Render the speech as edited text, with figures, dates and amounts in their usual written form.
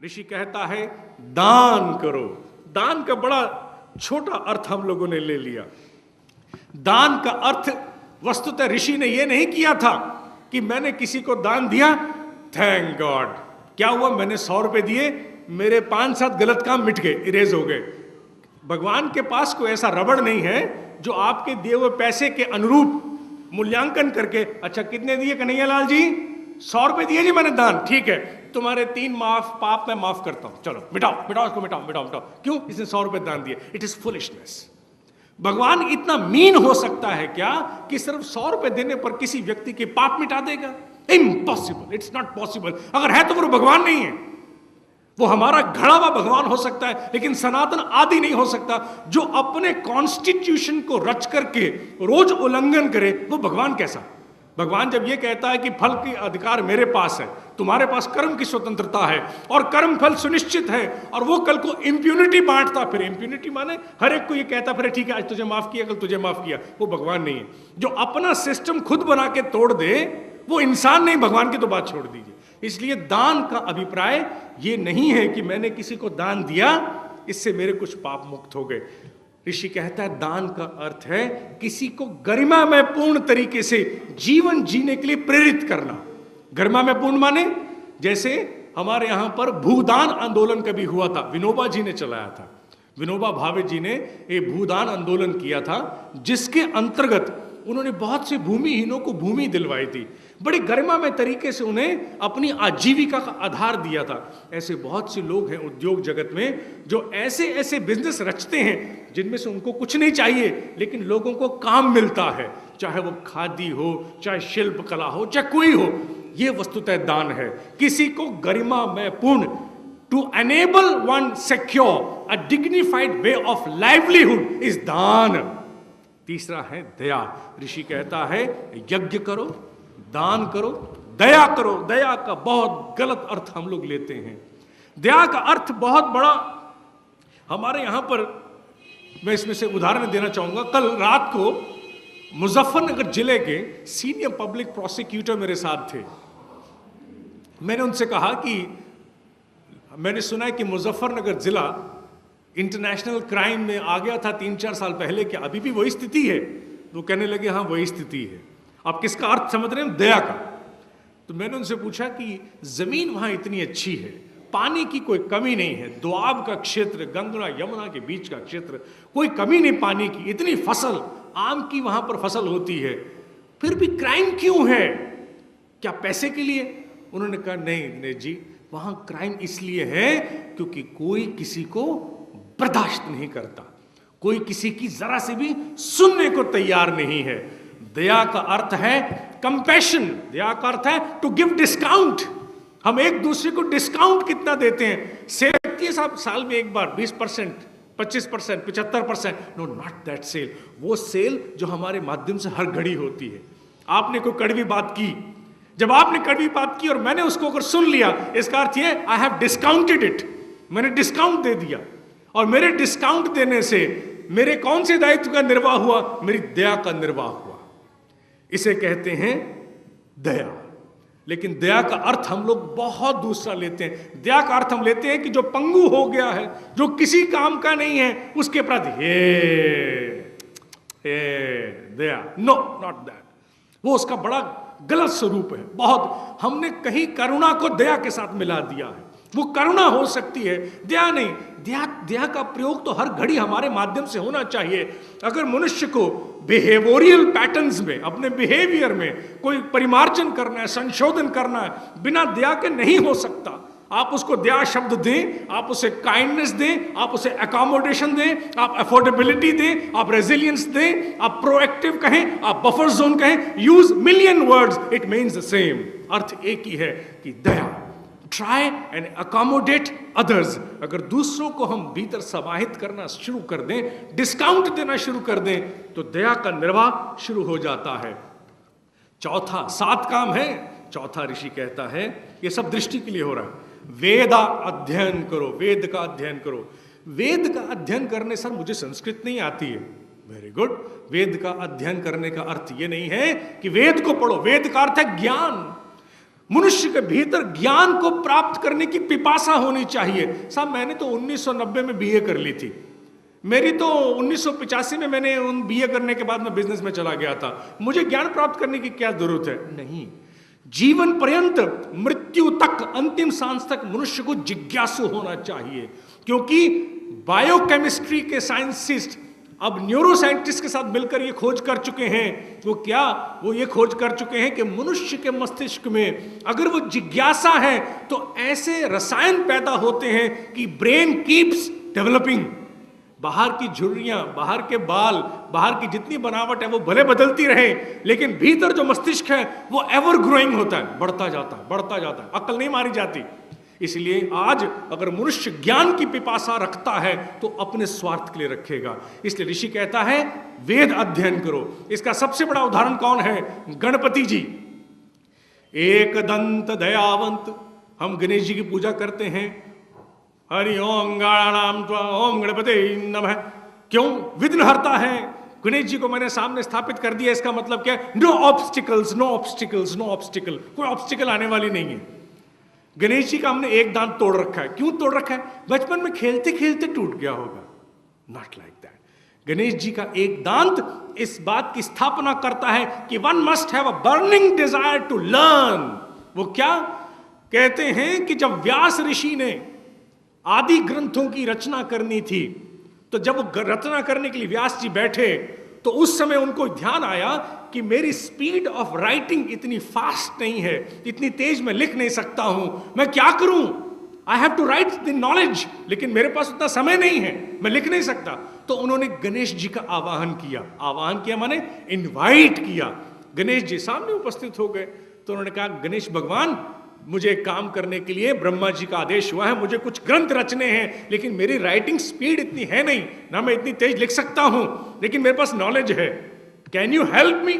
ऋषि कहता है दान करो। दान का बड़ा छोटा अर्थ हम लोगों ने ले लिया। दान का अर्थ वस्तुतः ऋषि ने यह नहीं किया था कि मैंने किसी को दान दिया, थैंक गॉड, क्या हुआ, मैंने 100 रुपए दिए, मेरे 5-7 गलत काम मिट गए, इरेज हो गए। भगवान के पास कोई ऐसा रबड़ नहीं है जो आपके दिए हुए पैसे के अनुरूप मूल्यांकन करके, अच्छा कितने दिए कन्हैया लाल जी, 100 रुपए दिए जी मैंने दान, ठीक है, तुम्हारे 3 पाप मैं माफ करता हूं, चलो मिटाओ मिटाओ इसको, मिटाओ मिटाओ मिटाओ। क्यों? इसने 100 रुपए दान दिए। It is foolishness. भगवान इतना मीन हो सकता है क्या कि सिर्फ 100 रुपए देने पर किसी व्यक्ति के पाप मिटा देगा? Impossible, it's not possible. अगर है तो वो भगवान नहीं है। वो हमारा घड़ा हुआ भगवान हो सकता है, लेकिन सनातन आदि नहीं हो सकता। जो अपने कॉन्स्टिट्यूशन को रच करके रोज उल्लंघन करे, वो भगवान कैसा? भगवान जब ये कहता है कि फल की अधिकार मेरे पास है, तुम्हारे पास कर्म की स्वतंत्रता है और कर्म फल सुनिश्चित है, और वो कल को इंप्यूनिटी बांटता, फिर इंप्यूनिटी माने हर एक को ये कहता फिर ठीक है आज तुझे माफ किया, कल तुझे माफ किया, वो भगवान नहीं है। जो अपना सिस्टम खुद बना के तोड़ दे वो इंसान नहीं, भगवान की तो बात छोड़ दीजिए। इसलिए दान का अभिप्राय ये नहीं है कि मैंने किसी को दान दिया इससे मेरे कुछ पाप मुक्त हो गए। ऋषि कहता है दान का अर्थ है किसी को गरिमा में पूर्ण तरीके से जीवन जीने के लिए प्रेरित करना। गरिमा में पूर्ण माने जैसे हमारे यहां पर भूदान आंदोलन कभी हुआ था, विनोबा जी ने चलाया था। विनोबा भावे जी ने एक भूदान आंदोलन किया था, जिसके अंतर्गत उन्होंने बहुत से भूमिहीनों को भूमि दिलवाई थी। बड़ी गरिमा में तरीके से उन्हें अपनी आजीविका का आधार दिया था। ऐसे बहुत से लोग हैं उद्योग जगत में जो ऐसे ऐसे बिजनेस रचते हैं जिनमें से उनको कुछ नहीं चाहिए, लेकिन लोगों को काम मिलता है, चाहे वो खादी हो, चाहे शिल्प कला हो, चाहे कोई हो। ये वस्तुतः दान है, किसी को गरिमा में पूर्ण, to enable one secure a dignified way of livelihood is done. तीसरा है दया। ऋषि कहता है यज्ञ करो, दान करो, दया करो। दया का बहुत गलत अर्थ हम लोग लेते हैं। दया का अर्थ बहुत बड़ा हमारे यहां पर, मैं इसमें से उदाहरण देना चाहूंगा। कल रात को मुजफ्फरनगर जिले के सीनियर पब्लिक प्रोसिक्यूटर मेरे साथ थे। मैंने उनसे कहा कि मैंने सुना है कि मुजफ्फरनगर जिला इंटरनेशनल क्राइम में आ गया था 3-4 साल पहले, क्या अभी भी वही स्थिति है? वो कहने लगे हाँ वही स्थिति है। आप किसका अर्थ समझ रहे हैं? दया का। तो मैंने उनसे पूछा कि जमीन वहां इतनी अच्छी है, पानी की कोई कमी नहीं है, दोआब का क्षेत्र, गंगा यमुना के बीच का क्षेत्र, कोई कमी नहीं पानी की, इतनी फसल, आम की वहां पर फसल होती है, फिर भी क्राइम क्यों है? क्या पैसे के लिए? उन्होंने कहा नहीं दिनेश जी, वहां क्राइम इसलिए है क्योंकि कोई किसी को बर्दाश्त नहीं करता, कोई किसी की जरा से भी सुनने को तैयार नहीं है। दया का अर्थ है कंपैशन। दया का अर्थ है टू गिव डिस्काउंट। हम एक दूसरे को डिस्काउंट कितना देते हैं? सेल लगती है साहब साल में एक बार 20%, 25%, 75%। No, not that sale. वो सेल जो हमारे माध्यम से हर घड़ी होती है। आपने कोई कड़वी बात की, जब आपने कड़वी बात की और मैंने उसको अगर सुन लिया, इसका अर्थ ये आई हैव डिस्काउंटेड इट, मैंने डिस्काउंट दे दिया। और मेरे डिस्काउंट देने से मेरे कौन से दायित्व का निर्वाह हुआ? मेरी दया का निर्वाह हुआ। इसे कहते हैं दया। लेकिन दया का अर्थ हम लोग बहुत दूसरा लेते हैं। दया का अर्थ हम लेते हैं कि जो पंगु हो गया है, जो किसी काम का नहीं है, उसके प्रति दया। No, not that. वो उसका बड़ा गलत स्वरूप है। बहुत हमने कहीं करुणा को दया के साथ मिला दिया है। वो करुणा हो सकती है, दया नहीं। दया का प्रयोग तो हर घड़ी हमारे माध्यम से होना चाहिए। अगर मनुष्य को बिहेवियरल पैटर्न्स में, अपने बिहेवियर में कोई परिमार्जन करना है, संशोधन करना है, बिना दया के नहीं हो सकता। आप उसको दया शब्द दें, आप उसे काइंडनेस दें, आप उसे अकोमोडेशन दें, आप अफोर्डेबिलिटी दें, आप रेजिलियंस दें, आप प्रोएक्टिव कहें, आप बफर जोन कहें, use million words, it means the same. अर्थ एक ही है कि दया। Try and accommodate others. अगर दूसरों को हम भीतर समाहित करना शुरू कर दें, डिस्काउंट देना शुरू कर दें, तो दया का निर्वाह शुरू हो जाता है। चौथा, 7 काम है। चौथा ऋषि कहता है, ये सब दृष्टि के लिए हो रहा है, वेद अध्ययन करो। वेद का अध्ययन करो। वेद का अध्ययन करने, सर मुझे संस्कृत नहीं आती है। Very good. वेद का अध्ययन करने का अर्थ ये नहीं है कि वेद को पढ़ो। वेद का अर्थ है ज्ञान। मनुष्य के भीतर ज्ञान को प्राप्त करने की पिपासा होनी चाहिए। साहब मैंने तो 1990 में बीए कर ली थी, मेरी तो 1985 में मैंने उन बीए करने के बाद मैं बिजनेस में चला गया था, मुझे ज्ञान प्राप्त करने की क्या जरूरत है? नहीं, जीवन पर्यंत, मृत्यु तक, अंतिम सांस तक मनुष्य को जिज्ञासु होना चाहिए। क्योंकि बायोकेमिस्ट्री के साइंटिस्ट अब न्यूरो साइंटिस्ट के साथ मिलकर ये खोज कर चुके हैं, वो ये खोज कर चुके हैं कि मनुष्य के मस्तिष्क में अगर वो जिज्ञासा है तो ऐसे रसायन पैदा होते हैं कि ब्रेन कीप्स डेवलपिंग। बाहर की झुर्रियां, बाहर के बाल, बाहर की जितनी बनावट है वो भले बदलती रहे, लेकिन भीतर जो मस्तिष्क है वो एवर ग्रोइंग होता है, बढ़ता जाता है, बढ़ता जाता है, अक्ल नहीं मारी जाती। इसलिए आज अगर मनुष्य ज्ञान की पिपासा रखता है तो अपने स्वार्थ के लिए रखेगा। इसलिए ऋषि कहता है वेद अध्ययन करो। इसका सबसे बड़ा उदाहरण कौन है? गणपति जी। एक दंत दयावंत, हम गणेश जी की पूजा करते हैं, हरि ओम गणानाम त्वा ओम गणपते नमः। क्यों? विघ्नहर्ता है। गणेश जी को मैंने सामने स्थापित कर दिया, इसका मतलब क्या है? No obstacles, no obstacles, no obstacle, कोई ऑब्स्टिकल आने वाली नहीं है। गणेश जी का हमने एक दांत तोड़ रखा है। क्यों तोड़ रखा है? बचपन में खेलते खेलते टूट गया होगा। Not like that. Ganesh ji का एक दांत इस बात की स्थापना करता है कि one must have a burning desire to learn. वो क्या कहते हैं कि जब व्यास ऋषि ने आदि ग्रंथों की रचना करनी थी, तो जब वो रचना करने के लिए व्यास जी बैठे तो उस समय उनको ध्यान आया कि मेरी स्पीड ऑफ राइटिंग इतनी फास्ट नहीं है, इतनी तेज मैं लिख नहीं सकता हूं, मैं क्या करूं? I have to write the knowledge, लेकिन मेरे पास उतना समय नहीं है, मैं लिख नहीं सकता। तो उन्होंने गणेश जी का आवाहन किया। आवाहन किया माने इनवाइट किया। गणेश जी सामने उपस्थित हो गए। तो उन्होंने कहा गणेश भगवान, मुझे काम करने के लिए ब्रह्मा जी का आदेश हुआ है, मुझे कुछ ग्रंथ रचने हैं, लेकिन मेरी राइटिंग स्पीड इतनी है नहीं, ना मैं इतनी तेज लिख सकता हूं, लेकिन मेरे पास नॉलेज है। Can you help me?